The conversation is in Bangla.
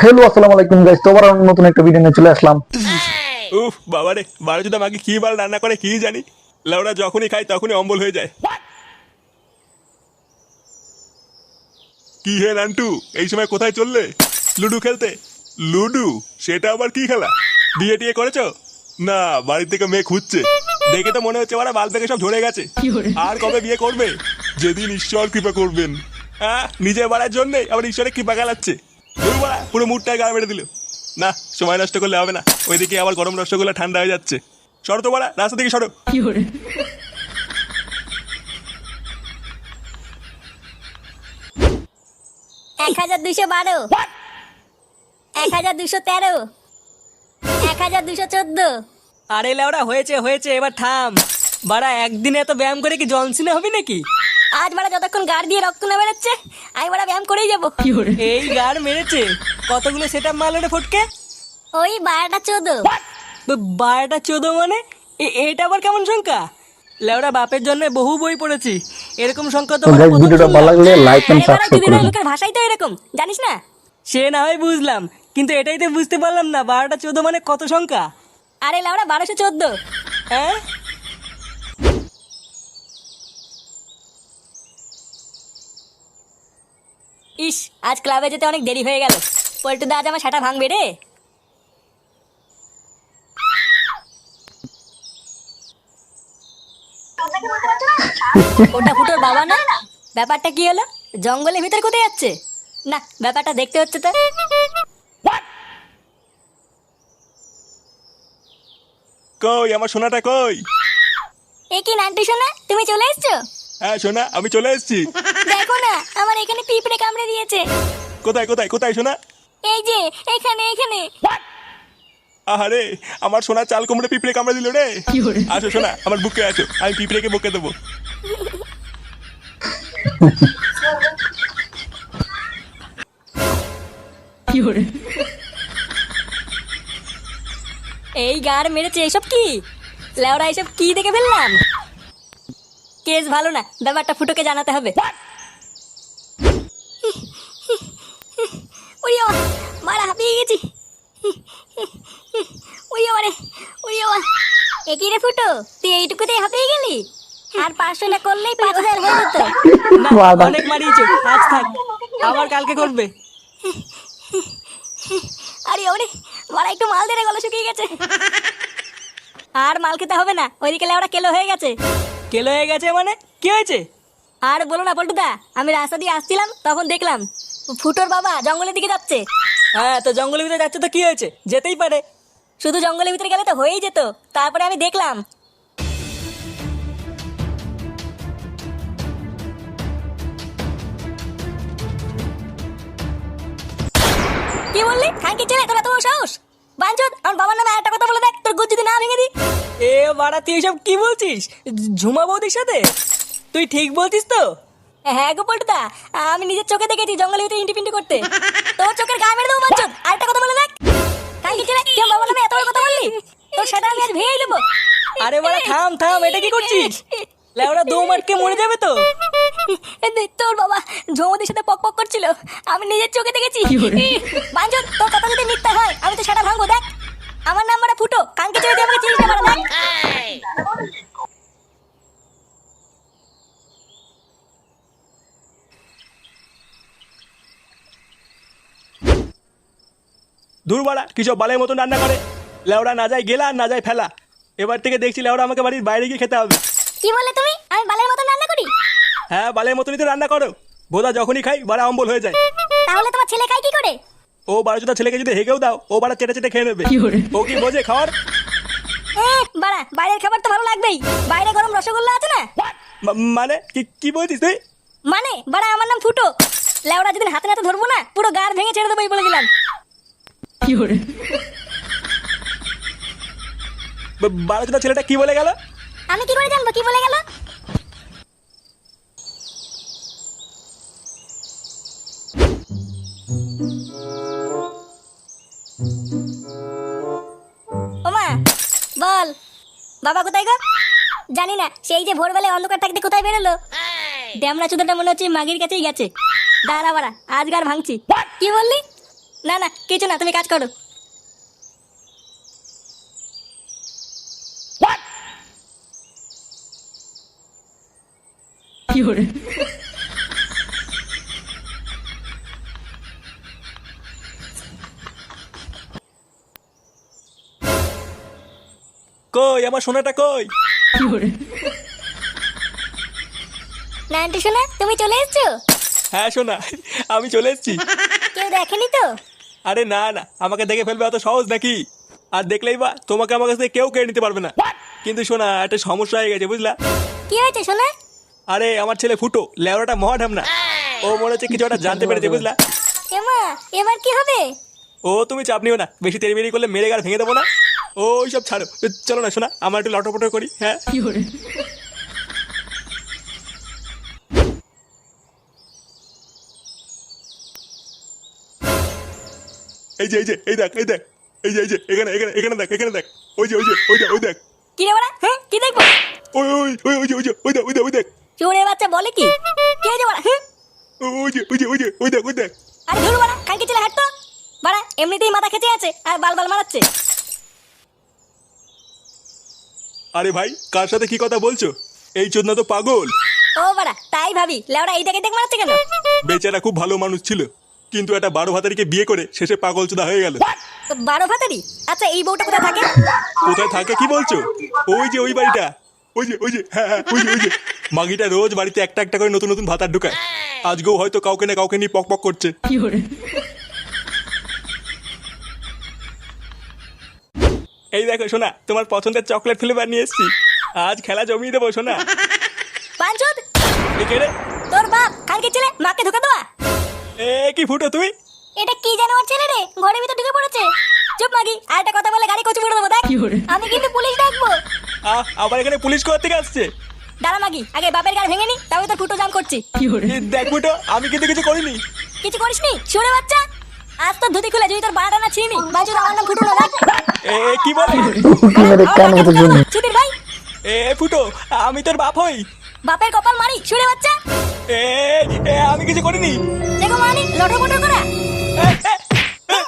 হ্যালো, আসসালামু আলাইকুম গাইস। তো আবার নতুন একটা ভিডিও নিয়ে চলে আসলাম। উফ বাবারে, বারোচোদা মাকে কি বাল রান্না করে কি জানি। লেওরা যখনই খাই তখনই অম্বল হয়ে যায়। কি হে নান্টু, এই সময় কোথায় চললে? লুডু খেলতে? লুডু? সেটা আবার কি খেলা? বিয়ে টিয়ে করেছো? না, বাড়ি থেকে মেয়ে খুঁজছে। দেখে তো মনে হচ্ছে ওরা বাল থেকে সব ঝরে গেছে। আর কবে বিয়ে করবে? যেদিন ঈশ্বর কৃপা করবেন। হ্যাঁ, নিজে বাড়ার জন্যে আবার ঈশ্বরের কৃপা গালাচ্ছে। পুরো মুডটাই গা মেরে দিল। না, সময় নষ্ট করলে হবে না। ওইদিকে আবার গরম রসগোল্লা ঠান্ডা হয়ে যাচ্ছে। সরো তো বাড়া, রাস্তা থেকে সরো। 1212, 1213, 1214। আরে লেওড়া, হয়েছে হয়েছে, এবার থাম। বাড়া, একদিনে এত ব্যায়াম করে কি জনসিনে হবি নাকি? আজ বাড়া যতক্ষণ গাড় দিয়ে রক্ত না বেরোচ্ছে আমি বাড়া ব্যায়াম করেই যাবো। এই গাড় মেরেছে? কতগুলো সেট আপ মারলো রে ফটকে? ওই 12টা 14। 12টা 14 মানে? এটা আবার কেমন সংখ্যা? লেওড়া, বাপের জন্য বহু বই পড়েছি, এরকম সংখ্যা তো তো মানে গাইস, প্রথম ভিডিওটা ভালো শুনলাম। লাগলে লাইক এন্ড আরে বাড়া, সাবস্ক্রাইব যুগের করে দিন। লোকের ভাষাই তো এরকম, জানিস না? সে না হয় বুঝলাম, কিন্তু এটাই তো বুঝতে পারলাম না 12টা 14 মানে কত সংখ্যা। আরে লাউড়া 1214। হ্যাঁ, ইস, আজ ক্লাবে যেতে অনেক দেরি হয়ে গেল। পল্টুদা আজ আমার সাটা ভাঙবে রে। ওটা ফুটোর বাবা না? ব্যাপারটা কি হলো? জঙ্গলের ভিতর কোথায় যাচ্ছে? না, ব্যাপারটা দেখতে হচ্ছে তো। কই আমার সোনাটা কই? এ কি নান্টু সোনা, তুমি চলে এসছো? হ্যাঁ সোনা, আমি চলে এসেছি। দেখো না, আমার এখানে পিঁপড়ে কামড়ে দিয়েছে। কোথায় কোথায় কোথায় সোনা? এই যে এখানে এখানে। আহারে, আমার সোনা চাল কুমড়ে পিঁপড়ে কামড়ে দিল রে। আসো সোনা, আমার বুকে আসো, আমি পিঁপড়েকে বুকে দেবো। এই গাড় মেরেছে, এসব কি? লেওরা, এসব কি দেখে ফেললাম? কেস ভালো না, ব্যাপারটা ফুটোকে জানাতে হবে। উড়িয়ে মারা, হাঁপিয়ে গেছি। উড়িয়ে মারে, উড়িয়ে মা। একই রে ফুটো, তুই এইটুকুতেই হাঁপিয়ে গেলি? আর 500 না করলেই 5000 হয়ে যেত। না, অনেক মারিয়েছে, আজ থাক, আবার কালকে করবে। আরে ওরে মারা, একটু মাল দে রে, গলা শুকিয়ে গেছে। আর মাল খেতে হবে না, ওইদিকে লেওরা কেলো হয়ে গেছে। কেলো হয়ে গেছে মানে? কি হয়েছে? আর বলো না পল্টুদা, আমি রাস্তা দিয়ে আসছিলাম, তখন দেখলাম ফুটোর বাবা জঙ্গলের দিকে যাচ্ছে। হ্যাঁ, তো জঙ্গলের ভিতরে যাচ্ছে তো কি হয়েছে, যেতেই পারে। শুধু জঙ্গলের ভিতরে গেলে তো হয়েই যেত। তারপরে আমি দেখলাম। কি বললি? খানকি ছেলে, তোরা তোমার সাহস? বাঞ্চোদ, আমার বাবার নামে একটা কথা বলে দেখ, তোর গুজ যদি না ভেঙে দি। এ বাড়া, তুই এসব কি বলছিস? ঝুমা বৌদির সাথে? তুই ঠিক বলছিস তো? হ্যাঁ গো পল্টুদা, আমি নিজের চোখে দেখেছি জঙ্গলের ভিতরে ইন্টিপিন্টি করতে। তোর চোখের গায়ে মেরে দেবো বাঞ্চোদ, আরেকটা কথা বলে দেখ। খানকি ছেলে, তুই আমার বাবার নামে এত বড় কথা বললি? তোর সেটা আমি আজ ভেঙে দেবো। আরে বাড়া, থাম থাম, এটা কি করছিস? লেওড়া, দম আটকে মরে যাবে তো। তোর বাবা ঝৌমতির সাথে পক পক করছিল, আমি নিজের চোখে দেখেছি। বাঞ্চোদ, তোর কথা যদি মিথ্যা হয় আমি তো সেটা ভাঙবো। দেখ, আমার নাম্বারটা ফুটো, কানকে ছেড়ে দিয়ে আমাকে চিনিস না বাড়া, দেখ। দূর বাড়া, কিসব বালের মতন রান্না করে। লেওড়া না যায় গেলা আর না যায় ফেলা। এবার থেকে দেখছি লেওড়া আমাকে বাড়ির বাইরে গিয়ে খেতে হবে। কি বললে তুমি? আমি বালের মতন রান্না করি? হ্যাঁ, বালের মতনই তো রান্না করো। বোধা যখনই খাই বাড়া অম্বল হয়ে যায়। তাহলে তোমার ছেলে খায় কি করে? ও বারোচোদা ছেলেকে যদি হেগেও দাও, ও বাড়া চেটে চেটে খেয়ে নেবে। ও কি বোঝে খাওয়ার? বাড়া, বাইরের খাবার তো ভালো লাগবেই। বাইরে গরম রসগোল্লা আছে না? মানে কি কি বলছিস তুই? মানে বাড়া, আমার নাম ফুটো। লেওড়া, যেদিন হাতে নাতে ধরবো না, পুরো গাড় ভেঙে ছেড়ে দেবো, এই বলে দিলাম। বারোচোদা ছেলেটা কি বলে গেল? আমি কি করে জানবো কি বলে গেল? ওমা, বল। বাবা কোথায় গো? জানি না, সেই যে ভোরবেলায় অন্ধকার থাকতে কোথায় বেরোলো। ড্যামরা চুদাটা মনে হচ্ছে মাগির কাছেই গেছে। দাঁড়া বাড়া, আজকার ভাঙছি। কি বললি? না না কিছু না, তুমি কাজ করো। কই আমার সোনাটা কই? নান্টু শোনা, তুমি চলে এসছো? হ্যাঁ সোনা, আমি চলে এসেছি। কেউ দেখেনি তো? আরে না না, আমাকে দেখে ফেলবে অত সহজ নাকি? আর দেখলেই বা তোমাকে আমার কাছ থেকে কেউ কেড়ে নিতে পারবে না। কিন্তু শোনা, একটা সমস্যা হয়ে গেছে বুঝলা। কি হয়েছে শোনা? আরে আমার ছেলে ফুটো লেওড়াটা মহা ঢামনা। ও মনে হচ্ছে কিছু একটা জানতে পেরেছে বুঝলা। এমা, এবার কি হবে? ও তুমি চাপ নিও না, বেশি তেড়িবেড়ি করলে মেরে গাড় ভেঙে দেবো না। ওই সব ছাড়ো, চলো না শোনা, আমরা একটু লটপট করি। হ্যাঁ এই যে এই যে এই দেখ এই দেখ, এই যে এখানে এখানে এখানে দেখ, এখানে দেখ, ওই যে ওই যে ওই দেখ ওই দেখ, কি রে বড়া? হ্যাঁ, কি দেখবো? ওই ওই ওই ওই যে ওই যে ওই দেখ ওই দেখ ওই দেখ, চোরে বাচ্চা বলে কি? কে যে বড়া? হ্যাঁ, ওই যে ওই যে ওই যে ওই দেখ ওই দেখ। আরে ধুর বড়া, কালকে চলে হাঁটতো। বড়া এমনিতেই মাথা খেচে আছে আর বাল বাল মারাচ্ছে। আরে ভাই, কার সাথে কি কথা বলছো? এই চোদনা তো পাগল। ও বড়া, তাই ভাবি লেওড়া এইটাকে দেখ মারাচ্ছে কেন? বেচারা খুব ভালো মানুষ ছিল, কিন্তু একটা 12 ভাতারিকে বিয়ে করে শেষে পাগল চোদা হয়ে গেল। 12 ভাতারি? আচ্ছা এই বউটা কোথায় থাকে? কোথায় থাকে কি বলছো? ওই যে ওই বাড়িটা, ওই যে ওই যে হ্যাঁ হ্যাঁ ওই যে ওই যে। মাগিটা রোজ বাড়িতে একটা একটা করে নতুন নতুন ভাতার ঢুকায়। আজকেও হয়তো কাউকে না কাউকে নিয়ে পক পক করছে। এই দেখো শোনা, তোমার পছন্দের চকলেট ফ্লেভার নিয়ে এসেছি। আজ খেলা জমিয়ে দেবো শোনা। পাঁচুদ, একে রে, তোর বাপ কালকে ছেলে মাকে ধোকা দেওয়া। এ কি ফুটো তুই? এটা কি জানোয়ার ছেলে রে, ঘরের ভিতর ঢুকে পড়েছে। চুপ মাগি, আর একটা কথা বলে গাড়ি কচু করে দেবো দেখ। আমি কিন্তু পুলিশ ডাকবো। আবার এখানে পুলিশ কোথা থেকে আসছে? দাঁড়া মাগি, আগে বাপের গাড়ি ভেঙে নি, তবে তোর ফুটো জাম করছি। দেখ ফুটো, আমি কিন্তু কিছু করিনি। কিছু করিসনি শুনে বাচ্চা? আজ তোর ধুতি খুলে যদি তোর বাড়াটা না ছিঁড়ি, বাঁচুদ আমার নাম ফুটো না দেখ। এ কি বলে? কি মেরে কান মতো জন্য সুধীর ভাই, এ ফুটো, আমি তোর বাপ হই। বাপের কপাল মারি শুনে বাচ্চা। এ আমি কিছু করিনি। দেখো মানি লটর পটর করা। এ, এ, এ, এ,